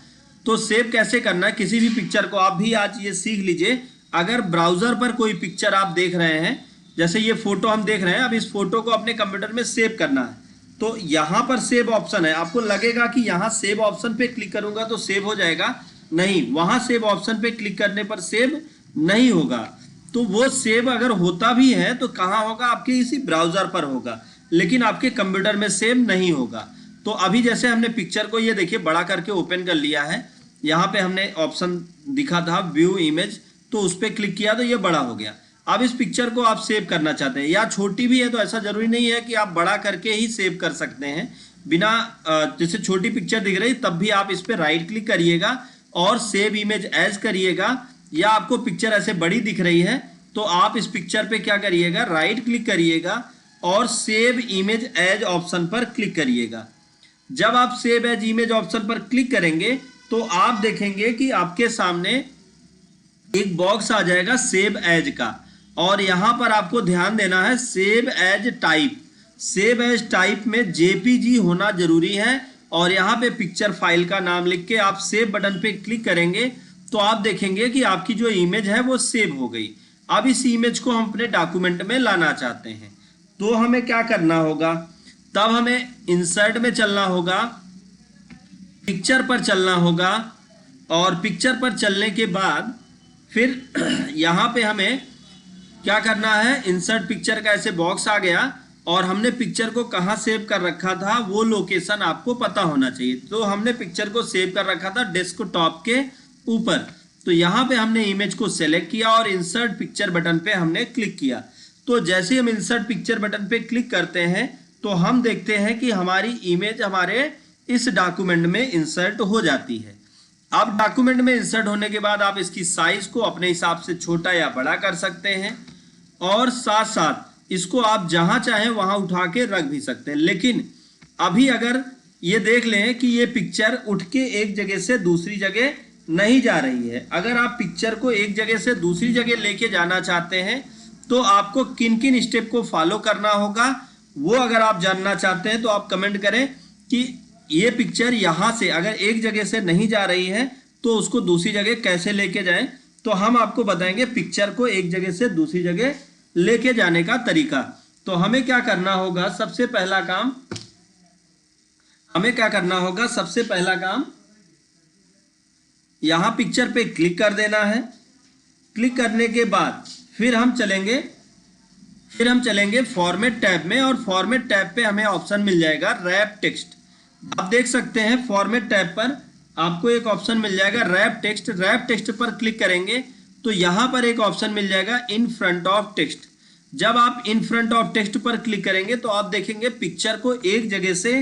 तो सेव कैसे करना है किसी भी पिक्चर को आप भी आज ये सीख लीजिए। अगर ब्राउजर पर कोई पिक्चर आप देख रहे हैं, जैसे ये फोटो हम देख रहे हैं, अब इस फोटो को अपने कंप्यूटर में सेव करना है तो यहाँ पर सेव ऑप्शन है। आपको लगेगा कि यहाँ सेव ऑप्शन पे क्लिक करूंगा तो सेव हो जाएगा, नहीं, वहां सेव ऑप्शन पे क्लिक करने पर सेव नहीं होगा। तो वो सेव अगर होता भी है तो कहाँ होगा, आपके इसी ब्राउजर पर होगा, लेकिन आपके कंप्यूटर में सेव नहीं होगा। तो अभी जैसे हमने पिक्चर को ये देखिए बड़ा करके ओपन कर लिया है, यहाँ पे हमने ऑप्शन दिखा था व्यू इमेज, तो उस पर क्लिक किया तो ये बड़ा हो गया। अब इस पिक्चर को आप सेव करना चाहते हैं, या छोटी भी है तो ऐसा जरूरी नहीं है कि आप बड़ा करके ही सेव कर सकते हैं, बिना जैसे छोटी पिक्चर दिख रही तब भी आप इस पर राइट क्लिक करिएगा और सेव इमेज एज करिएगा। या आपको पिक्चर ऐसे बड़ी दिख रही है तो आप इस पिक्चर पे क्या करिएगा, राइट क्लिक करिएगा और सेव इमेज एज ऑप्शन पर क्लिक करिएगा। जब आप सेव एज इमेज ऑप्शन पर क्लिक करेंगे तो आप देखेंगे कि आपके सामने एक बॉक्स आ जाएगा सेव एज का, और यहां पर आपको ध्यान देना है save as type. Save as type में जेपीजी होना जरूरी है, और यहाँ पे पिक्चर फाइल का नाम लिख के आप सेव बटन पे क्लिक करेंगे तो आप देखेंगे कि आपकी जो इमेज है वो सेव हो गई। अब इस इमेज को हम अपने डॉक्यूमेंट में लाना चाहते हैं तो हमें क्या करना होगा, तब हमें इंसर्ट में चलना होगा, पिक्चर पर चलना होगा और पिक्चर पर चलने के बाद फिर यहाँ पे हमें क्या करना है, इंसर्ट पिक्चर का ऐसे बॉक्स आ गया और हमने पिक्चर को कहाँ सेव कर रखा था वो लोकेशन आपको पता होना चाहिए। तो हमने पिक्चर को सेव कर रखा था डेस्कटॉप के ऊपर, तो यहाँ पे हमने इमेज को सेलेक्ट किया और इंसर्ट पिक्चर बटन पे हमने क्लिक किया। तो जैसे हम इंसर्ट पिक्चर बटन पे क्लिक करते हैं तो हम देखते हैं कि हमारी इमेज हमारे इस डॉक्यूमेंट में इंसर्ट हो जाती है। अब डॉक्यूमेंट में इंसर्ट होने के बाद आप इसकी साइज को अपने हिसाब से छोटा या बड़ा कर सकते हैं और साथ साथ इसको आप जहां चाहें वहां उठा के रख भी सकते हैं। लेकिन अभी अगर ये देख लें कि ये पिक्चर उठ के एक जगह से दूसरी जगह नहीं जा रही है, अगर आप पिक्चर को एक जगह से दूसरी जगह लेके जाना चाहते हैं तो आपको किन किन स्टेप को फॉलो करना होगा वो अगर आप जानना चाहते हैं तो आप कमेंट करें कि ये पिक्चर यहाँ से अगर एक जगह से नहीं जा रही है तो उसको दूसरी जगह कैसे लेके जाएं। तो हम आपको बताएंगे पिक्चर को एक जगह से दूसरी जगह लेके जाने का तरीका। तो हमें क्या करना होगा, सबसे पहला काम यहां पिक्चर पे क्लिक कर देना है। क्लिक करने के बाद फिर हम चलेंगे फॉर्मेट टैब में और फॉर्मेट टैब पे हमें ऑप्शन मिल जाएगा रैप टेक्स्ट। आप देख सकते हैं फॉर्मेट टैब पर आपको एक ऑप्शन मिल जाएगा रैप टेक्स्ट। रैप टेक्स्ट पर क्लिक करेंगे तो यहाँ पर एक ऑप्शन मिल जाएगा इन फ्रंट ऑफ टेक्स्ट। जब आप इन फ्रंट ऑफ टेक्स्ट पर क्लिक करेंगे तो आप देखेंगे पिक्चर को एक जगह से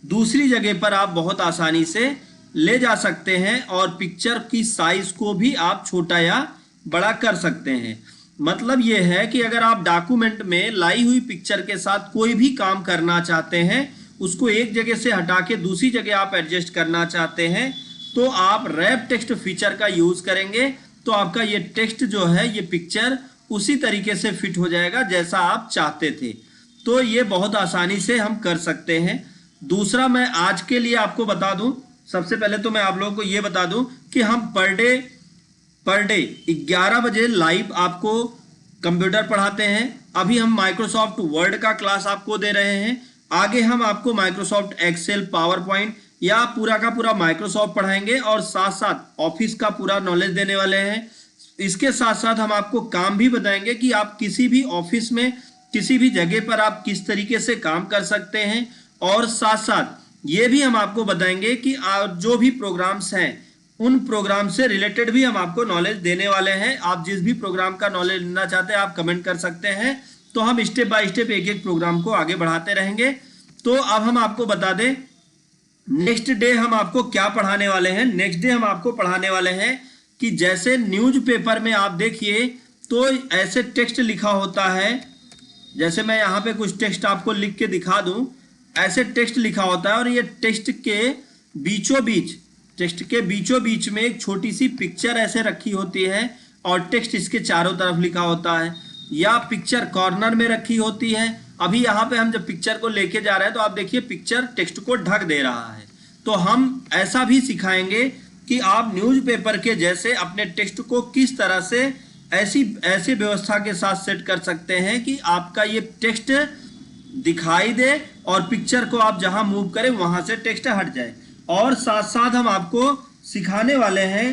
दूसरी जगह पर आप बहुत आसानी से ले जा सकते हैं और पिक्चर की साइज को भी आप छोटा या बड़ा कर सकते हैं। मतलब ये है कि अगर आप डॉक्यूमेंट में लाई हुई पिक्चर के साथ कोई भी काम करना चाहते हैं, उसको एक जगह से हटा के दूसरी जगह आप एडजस्ट करना चाहते हैं तो आप रैप टेक्स्ट फीचर का यूज करेंगे तो आपका ये टेक्स्ट जो है ये पिक्चर उसी तरीके से फिट हो जाएगा जैसा आप चाहते थे। तो ये बहुत आसानी से हम कर सकते हैं। दूसरा मैं आज के लिए आपको बता दूं, सबसे पहले तो मैं आप लोगों को ये बता दूं कि हम पर डे 11 बजे लाइव आपको कंप्यूटर पढ़ाते हैं। अभी हम माइक्रोसॉफ्ट वर्ड का क्लास आपको दे रहे हैं, आगे हम आपको माइक्रोसॉफ्ट एक्सेल, पावर पॉइंट या पूरा का पूरा माइक्रोसॉफ्ट पढ़ाएंगे और साथ साथ ऑफिस का पूरा नॉलेज देने वाले हैं। इसके साथ साथ हम आपको काम भी बताएंगे कि आप किसी भी ऑफिस में किसी भी जगह पर आप किस तरीके से काम कर सकते हैं और साथ साथ ये भी हम आपको बताएंगे कि जो भी प्रोग्राम्स हैं उन प्रोग्राम से रिलेटेड भी हम आपको नॉलेज देने वाले हैं। आप जिस भी प्रोग्राम का नॉलेज लेना चाहते हैं आप कमेंट कर सकते हैं, तो हम स्टेप बाय स्टेप एक एक प्रोग्राम को आगे बढ़ाते रहेंगे। तो अब हम आपको बता दें नेक्स्ट डे हम आपको क्या पढ़ाने वाले हैं। नेक्स्ट डे हम आपको पढ़ाने वाले हैं कि जैसे न्यूज़पेपर में आप देखिए तो ऐसे टेक्स्ट लिखा होता है, जैसे मैं यहाँ पे कुछ टेक्स्ट आपको लिख के दिखा दूं, ऐसे टेक्स्ट लिखा होता है और ये टेक्स्ट के बीचों बीच में एक छोटी सी पिक्चर ऐसे रखी होती है और टेक्स्ट इसके चारों तरफ लिखा होता है या पिक्चर कॉर्नर में रखी होती है। अभी यहाँ पे हम जब पिक्चर को लेके जा रहे हैं तो आप देखिए पिक्चर टेक्स्ट को ढक दे रहा है। तो हम ऐसा भी सिखाएंगे कि आप न्यूज़पेपर के जैसे अपने टेक्स्ट को किस तरह से ऐसी व्यवस्था के साथ सेट कर सकते हैं कि आपका ये टेक्स्ट दिखाई दे और पिक्चर को आप जहां मूव करें वहां से टेक्स्ट हट जाए। और साथ साथ हम आपको सिखाने वाले हैं